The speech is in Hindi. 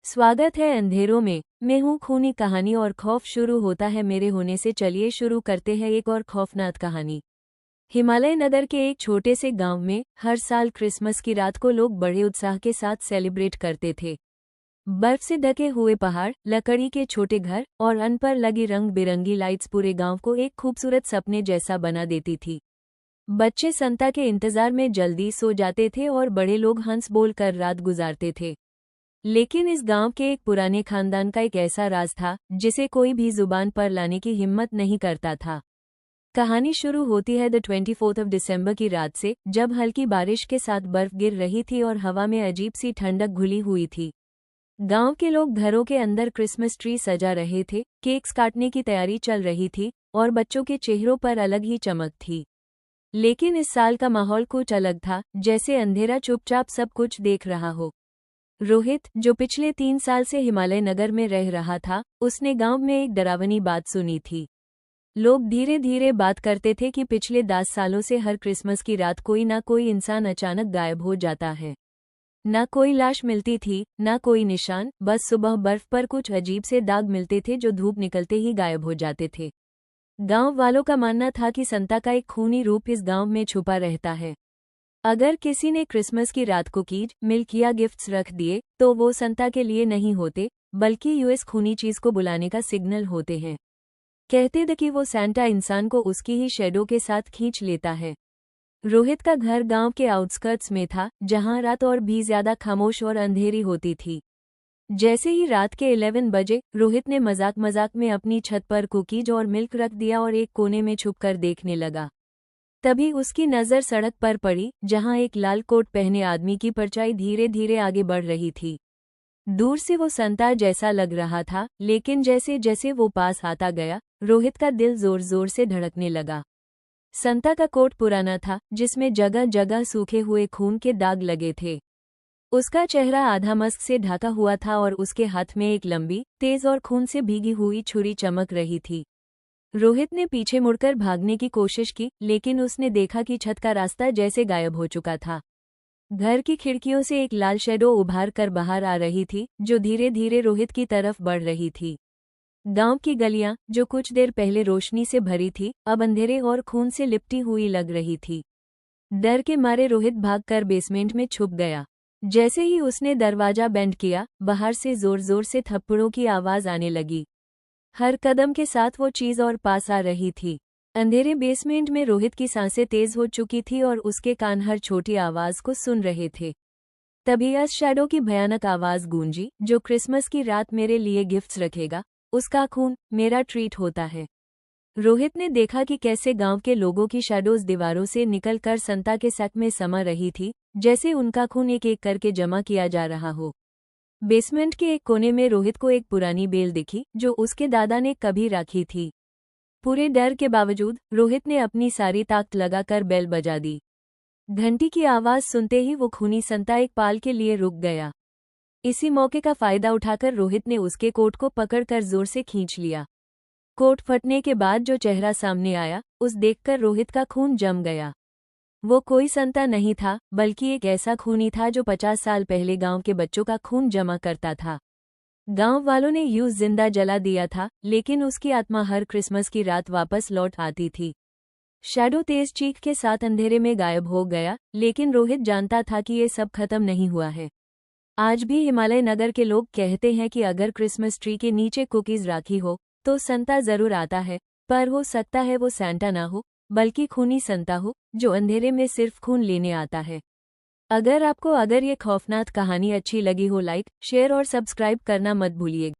स्वागत है अंधेरों में। मैं हूँ खूनी कहानी और खौफ शुरू होता है मेरे होने से। चलिए शुरू करते हैं एक और खौफनाक कहानी। हिमालय नगर के एक छोटे से गांव में हर साल क्रिसमस की रात को लोग बड़े उत्साह के साथ सेलिब्रेट करते थे। बर्फ से ढके हुए पहाड़, लकड़ी के छोटे घर और अन पर लगी रंग बिरंगी लाइट्स पूरे गांव को एक खूबसूरत सपने जैसा बना देती थी। बच्चे संता के इंतजार में जल्दी सो जाते थे और बड़े लोग हंस बोल कर रात गुजारते थे। लेकिन इस गांव के एक पुराने खानदान का एक ऐसा राज था जिसे कोई भी जुबान पर लाने की हिम्मत नहीं करता था। कहानी शुरू होती है 24 दिसंबर की रात से, जब हल्की बारिश के साथ बर्फ गिर रही थी और हवा में अजीब सी ठंडक घुली हुई थी। गांव के लोग घरों के अंदर क्रिसमस ट्री सजा रहे थे, केक्स काटने की तैयारी चल रही थी और बच्चों के चेहरों पर अलग ही चमक थी। लेकिन इस साल का माहौल कुछ अलग था, जैसे अंधेरा चुपचाप सब कुछ देख रहा हो। रोहित, जो पिछले 3 साल से हिमालय नगर में रह रहा था, उसने गांव में एक डरावनी बात सुनी थी। लोग धीरे धीरे बात करते थे कि पिछले 10 सालों से हर क्रिसमस की रात कोई ना कोई इंसान अचानक गायब हो जाता है। ना कोई लाश मिलती थी, ना कोई निशान, बस सुबह बर्फ पर कुछ अजीब से दाग मिलते थे जो धूप निकलते ही गायब हो जाते थे। गांव वालों का मानना था कि संता का एक खूनी रूप इस गांव में छुपा रहता है। अगर किसी ने क्रिसमस की रात कुकीज, मिल्क या गिफ्ट्स रख दिए तो वो संता के लिए नहीं होते, बल्कि यूएस खूनी चीज को बुलाने का सिग्नल होते हैं। कहते थे कि वो सैंटा इंसान को उसकी ही शैडो के साथ खींच लेता है। रोहित का घर गांव के आउटस्कर्ट्स में था, जहां रात और भी ज्यादा खामोश और अंधेरी होती थी। जैसे ही रात के 11 बजे, रोहित ने मजाक मजाक में अपनी छत पर कुकीज और मिल्क रख दिया और एक कोने में छुपकर देखने लगा। तभी उसकी नज़र सड़क पर पड़ी, जहां एक लाल कोट पहने आदमी की परछाई धीरे धीरे आगे बढ़ रही थी। दूर से वो संता जैसा लग रहा था, लेकिन जैसे जैसे वो पास आता गया, रोहित का दिल जोर जोर से धड़कने लगा। संता का कोट पुराना था, जिसमें जगह जगह सूखे हुए खून के दाग लगे थे। उसका चेहरा आधा मस्क से ढका हुआ था और उसके हाथ में एक लंबी, तेज और खून से भीगी हुई छुरी चमक रही थी। रोहित ने पीछे मुड़कर भागने की कोशिश की, लेकिन उसने देखा कि छत का रास्ता जैसे गायब हो चुका था। घर की खिड़कियों से एक लाल शैडो उभार कर बाहर आ रही थी, जो धीरे धीरे रोहित की तरफ बढ़ रही थी। गांव की गलियां, जो कुछ देर पहले रोशनी से भरी थी, अब अंधेरे और खून से लिपटी हुई लग रही थी। डर के मारे रोहित भागकर बेसमेंट में छुप गया। जैसे ही उसने दरवाजा बंद किया, बाहर से जोर जोर से थप्पड़ों की आवाज आने लगी। हर कदम के साथ वो चीज और पास आ रही थी। अंधेरे बेसमेंट में रोहित की सांसें तेज हो चुकी थी और उसके कान हर छोटी आवाज को सुन रहे थे। तभी उस शैडो की भयानक आवाज गूंजी, जो क्रिसमस की रात मेरे लिए गिफ्ट्स रखेगा, उसका खून मेरा ट्रीट होता है। रोहित ने देखा कि कैसे गांव के लोगों की शैडोज दीवारों से निकलकर संता के सैक में समा रही थी, जैसे उनका खून एक एक करके जमा किया जा रहा हो। बेसमेंट के एक कोने में रोहित को एक पुरानी बेल दिखी, जो उसके दादा ने कभी रखी थी। पूरे डर के बावजूद रोहित ने अपनी सारी ताकत लगाकर बेल बजा दी। घंटी की आवाज सुनते ही वो खूनी संता एक पाल के लिए रुक गया। इसी मौके का फायदा उठाकर रोहित ने उसके कोट को पकड़कर जोर से खींच लिया। कोट फटने के बाद जो चेहरा सामने आया, उस देखकर रोहित का खून जम गया। वो कोई संता नहीं था, बल्कि एक ऐसा खूनी था जो 50 साल पहले गांव के बच्चों का खून जमा करता था। गांव वालों ने यूं जिंदा जला दिया था, लेकिन उसकी आत्मा हर क्रिसमस की रात वापस लौट आती थी। शैडो तेज चीख के साथ अंधेरे में गायब हो गया, लेकिन रोहित जानता था कि ये सब खत्म नहीं हुआ है। आज भी हिमालय नगर के लोग कहते हैं कि अगर क्रिसमस ट्री के नीचे कुकीज राखी हो, तो संता जरूर आता है, पर हो सकता है वो सैंटा ना हो, बल्कि खूनी संता हो, जो अंधेरे में सिर्फ खून लेने आता है। अगर ये खौफनाक कहानी अच्छी लगी हो, लाइक, शेयर और सब्सक्राइब करना मत भूलिएगा।